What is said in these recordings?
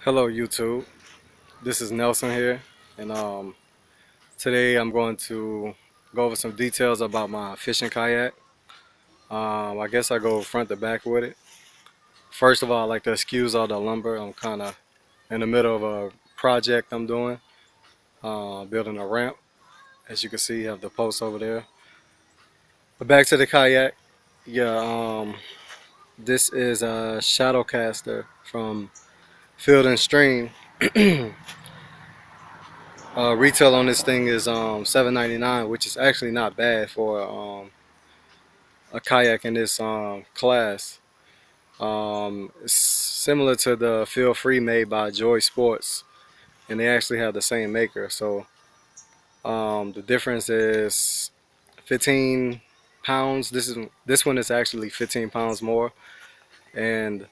Hello YouTube, this is Nelson here, and today I'm going to go over some details about my fishing kayak. I guess I go front to back with it. First of all, I'd like to excuse all the lumber. I'm kind of in the middle of a project I'm doing, building a ramp. As you can see, you have the post over there. But back to the kayak. Yeah, this is a Shadowcaster from Field and Stream. Retail on this thing is $7.99, which is actually not bad for a kayak in this class. It's similar to the Feel Free made by Joy Sports, and they actually have the same maker. So the difference is 15 pounds. This one is actually 15 pounds more, and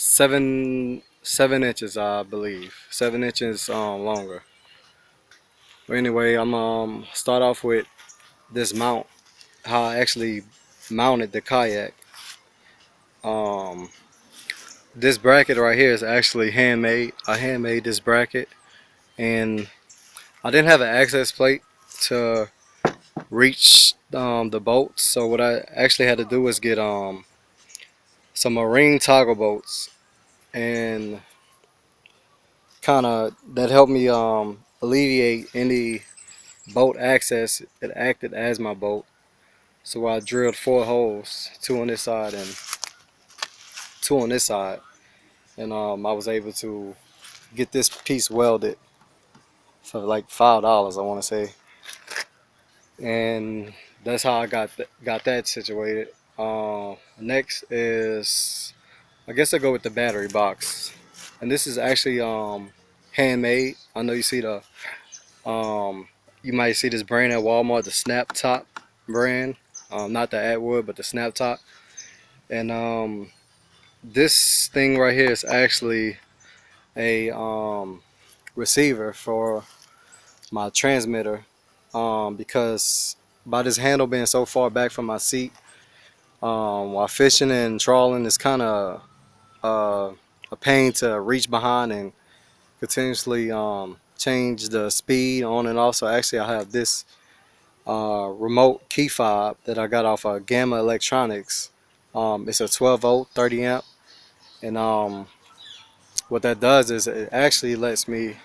seven inches, I believe, 7 inches longer. But anyway, I'm start off with this mount. How I actually mounted the kayak. Um, this bracket right here is actually handmade. I handmade this bracket, and I didn't have an access plate to reach the bolts. So what I actually had to do was get some marine toggle bolts, and kind of that helped me alleviate any bolt access. It acted as my bolt. So I drilled 4 holes, 2 on this side and 2 on this side, and I was able to get this piece welded for like $5, I want to say, and that's how I got that situated. Next is, I guess I go with the battery box, and this is actually handmade. I know you see the you might see this brand at Walmart, the Snap Top brand, not the Atwood, but the Snap Top, and this thing right here is actually a receiver for my transmitter, because by this handle being so far back from my seat, while fishing and trawling, it's kind of a pain to reach behind and continuously change the speed on and off. So actually I have this remote key fob that I got off of Gamma Electronics. It's a 12 volt 30 amp, and what that does is it actually lets me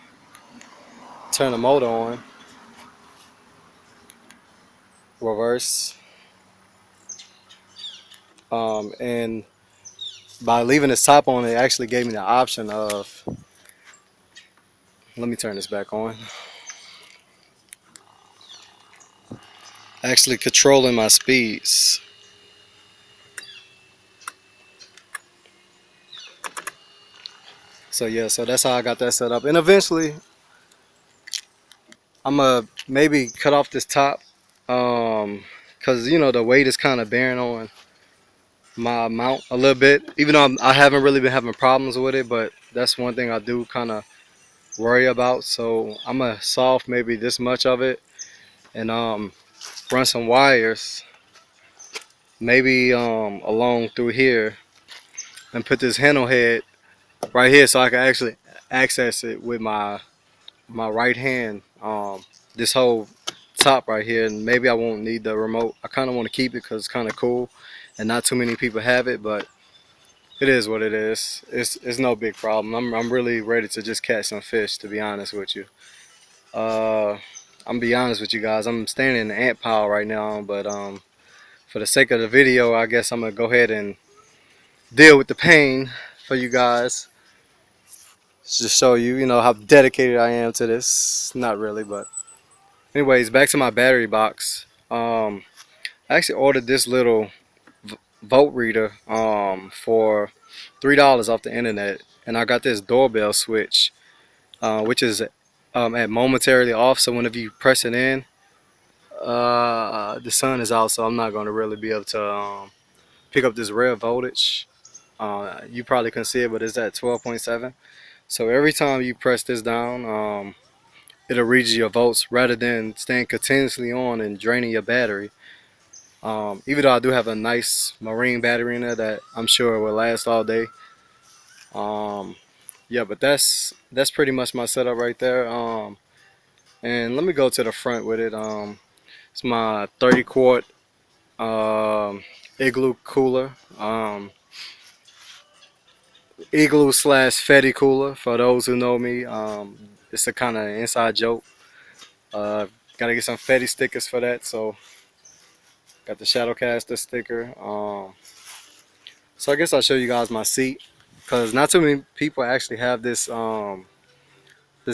turn the motor on, reverse, and by leaving this top on, it actually gave me the option of, let me turn this back on, actually controlling my speeds. So yeah, so that's how I got that set up. And eventually, I'm gonna maybe cut off this top, cause you know the weight is kind of bearing on my mount a little bit. Even though I haven't really been having problems with it, but that's one thing I do kind of worry about. So I'm gonna saw off maybe this much of it, and run some wires, maybe along through here, and put this handle head right here so I can actually access it with my right hand. This whole top right here, and maybe I won't need the remote. I kind of want to keep it because it's kind of cool, and not too many people have it, but it is what it is. It's no big problem. I'm really ready to just catch some fish, to be honest with you. I'm gonna be honest with you guys. I'm standing in the ant pile right now, but for the sake of the video, I guess I'm gonna go ahead and deal with the pain for you guys. Just show you, you know, how dedicated I am to this. Not really, but anyways, back to my battery box. I actually ordered this little volt reader for $3 off the internet, and I got this doorbell switch, which is at momentarily off. So whenever you press it in, the sun is out, so I'm not going to really be able to pick up this red voltage. You probably can see it, but it's at 12.7. So every time you press this down, it'll read you your volts rather than staying continuously on and draining your battery. Even though I do have a nice marine battery in there that I'm sure will last all day. Um, yeah, but that's pretty much my setup right there. And let me go to the front with it. It's my 30 quart igloo cooler. Igloo slash Fetty cooler. For those who know me, it's a kind of inside joke. Uh, Gotta get some Fetty stickers for that. So got the Shadowcaster sticker. So I guess I'll show you guys my seat, because not too many people actually have this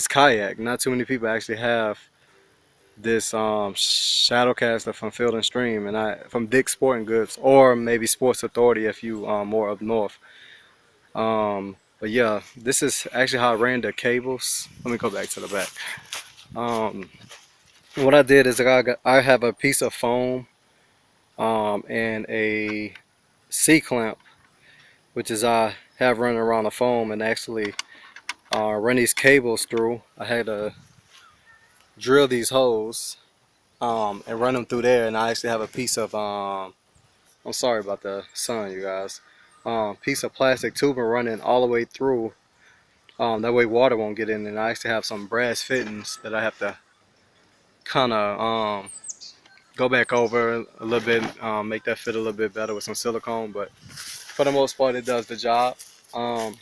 kayak. Not too many people actually have this Shadowcaster from Field and Stream, and I from Dick's Sporting Goods, or maybe Sports Authority if you more up north. But yeah, this is actually how I ran the cables. Let me go back to the back. Um, what I did is I have a piece of foam and a C clamp, which is I have running around the foam, and actually run these cables through. I had to drill these holes and run them through there, and I actually have a piece of I'm sorry about the sun, you guys. Piece of plastic tubing running all the way through. That way water won't get in, and I actually have some brass fittings that I have to kind of go back over a little bit, make that fit a little bit better with some silicone. But for the most part, it does the job. Um,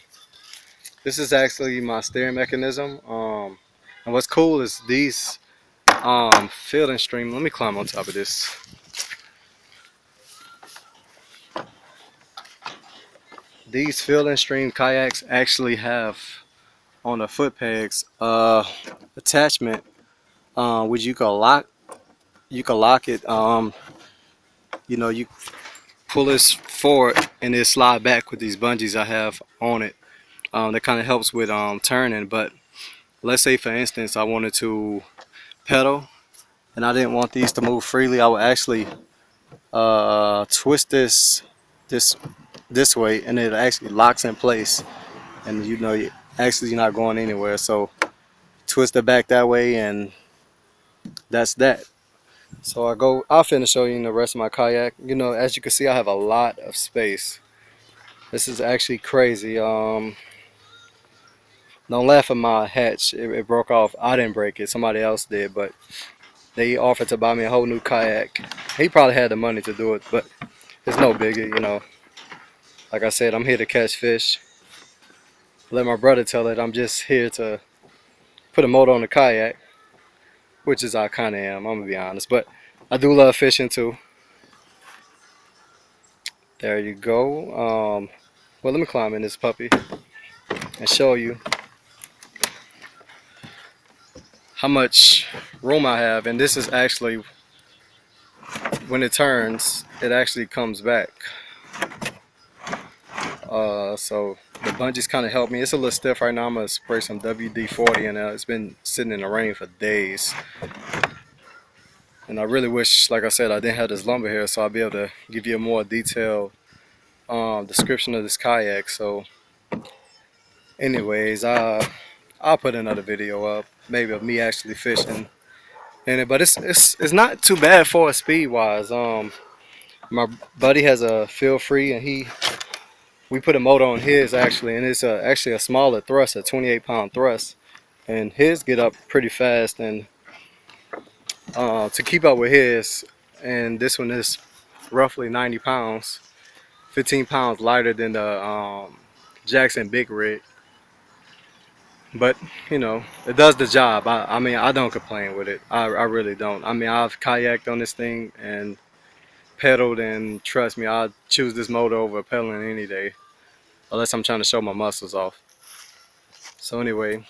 this is actually my steering mechanism. And what's cool is these Field and Stream. Let me climb on top of this. These Field and Stream kayaks actually have on the foot pegs attachment which you can lock. You can lock it. You know, you pull this forward and it slide back with these bungees I have on it. That kind of helps with turning. But let's say for instance I wanted to pedal and I didn't want these to move freely, I would actually twist this this way, and it actually locks in place, and you know actually you're not going anywhere. So twist it back that way, and that's that. So I'll finish showing you the rest of my kayak. You know, as you can see, I have a lot of space. This is actually crazy. Don't laugh at my hatch. It broke off. I didn't break it. Somebody else did, but they offered to buy me a whole new kayak. He probably had the money to do it, but it's no biggie, you know. Like I said, I'm here to catch fish. Let my brother tell it. I'm just here to put a motor on the kayak, which is I kind of am. I'm gonna be honest, but I do love fishing too. There you go. Well, let me climb in this puppy and show you how much room I have. And this is actually, when it turns, it actually comes back. So the bungees kind of help me. It's a little stiff right now. I'm gonna spray some WD-40 in it. It's been sitting in the rain for days. And I really wish, like I said, I didn't have this lumber here, so I'll be able to give you a more detailed description of this kayak. So anyways, I'll put another video up, maybe of me actually fishing in it. But it's not too bad for speed wise. My buddy has a feel free, and we put a motor on his actually, and it's actually a smaller thrust, a 28-pound thrust, and his get up pretty fast. And to keep up with his, and this one is roughly 90 pounds, 15 pounds lighter than the Jackson Big Rig. But you know, it does the job. I mean, I don't complain with it. I really don't. I mean, I've kayaked on this thing and pedaled, and trust me, I'd choose this motor over pedaling any day, unless I'm trying to show my muscles off. So anyway,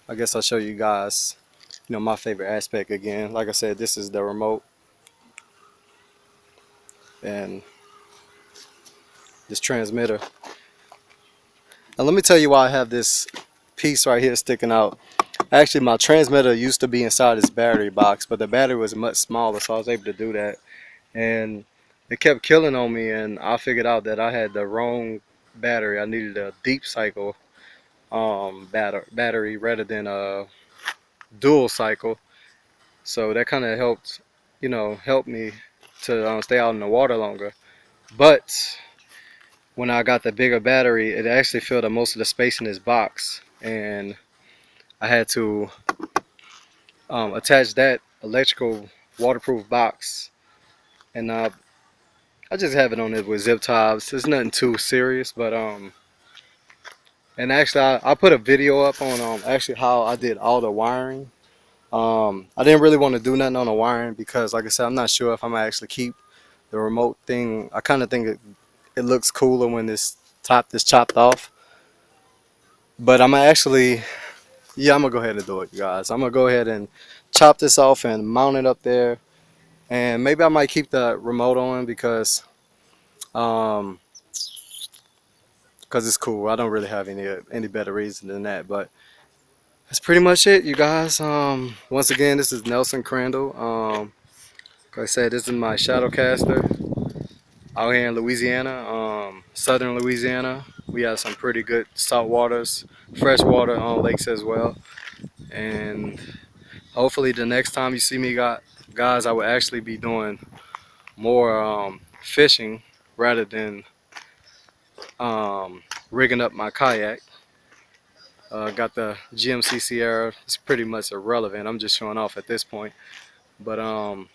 I guess I'll show you guys, you know, my favorite aspect again. Like I said, this is the remote, and this transmitter. Now let me tell you why I have this piece right here sticking out. Actually, my transmitter used to be inside this battery box, but the battery was much smaller, so I was able to do that. And it kept killing on me, and I figured out that I had the wrong battery. I needed a deep cycle battery rather than a dual cycle. So that kind of helped, you know, help me to stay out in the water longer. But when I got the bigger battery, it actually filled up most of the space in this box. and I had to attach that electrical waterproof box, and I just have it on it with zip ties. It's nothing too serious, but and actually I put a video up on actually how I did all the wiring. I didn't really want to do nothing on the wiring because, like I said, I'm not sure if I'm gonna actually keep the remote thing. I kind of think it looks cooler when this top is chopped off. But I'm gonna actually, yeah, I'm gonna go ahead and do it, you guys. I'm gonna go ahead and chop this off and mount it up there. And maybe I might keep the remote on um, because it's cool. I don't really have any better reason than that. But that's pretty much it, you guys. Once again, this is Nelson Crandall. Like I said, this is my Shadowcaster out here in Louisiana, southern Louisiana. We have some pretty good salt waters, fresh water on lakes as well. And hopefully the next time you see me, guys, I will actually be doing more fishing rather than rigging up my kayak. Got the GMC Sierra. It's pretty much irrelevant. I'm just showing off at this point. But oh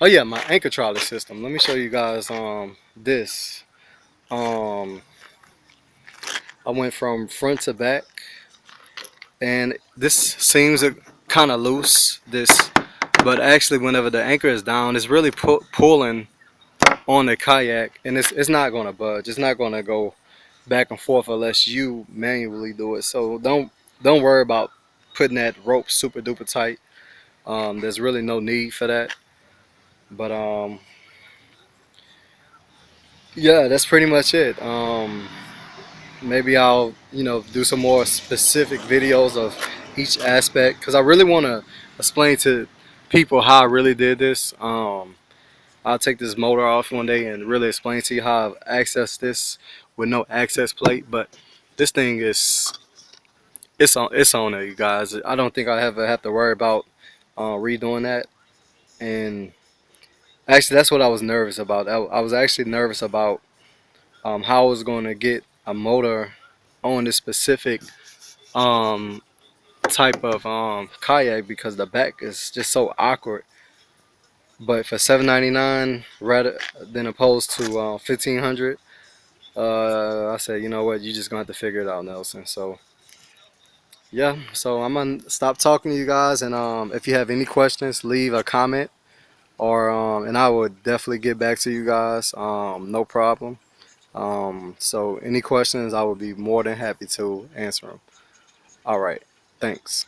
yeah, my anchor trolley system. Let me show you guys this. Um, I went from front to back, and this seems kind of loose. But actually, whenever the anchor is down, it's really pulling on the kayak, and it's not gonna budge. It's not gonna go back and forth unless you manually do it. So don't worry about putting that rope super duper tight. There's really no need for that. But yeah, that's pretty much it. Maybe I'll do some more specific videos of each aspect because I really want to explain to people how I really did this. I'll take this motor off one day and really explain to you how I've accessed this with no access plate. But this thing is it's on there, you guys. I don't think I ever have to worry about redoing that. And actually, that's what I was nervous about. I was actually nervous about how I was going to get a motor on this specific um, type of kayak because the back is just so awkward. But for 799 rather than opposed to 1500, I said, you know what, you just gonna have to figure it out, Nelson. So yeah, so I'm gonna stop talking to you guys, and if you have any questions, leave a comment, or and I will definitely get back to you guys. No problem. So any questions, I would be more than happy to answer them. All right, thanks.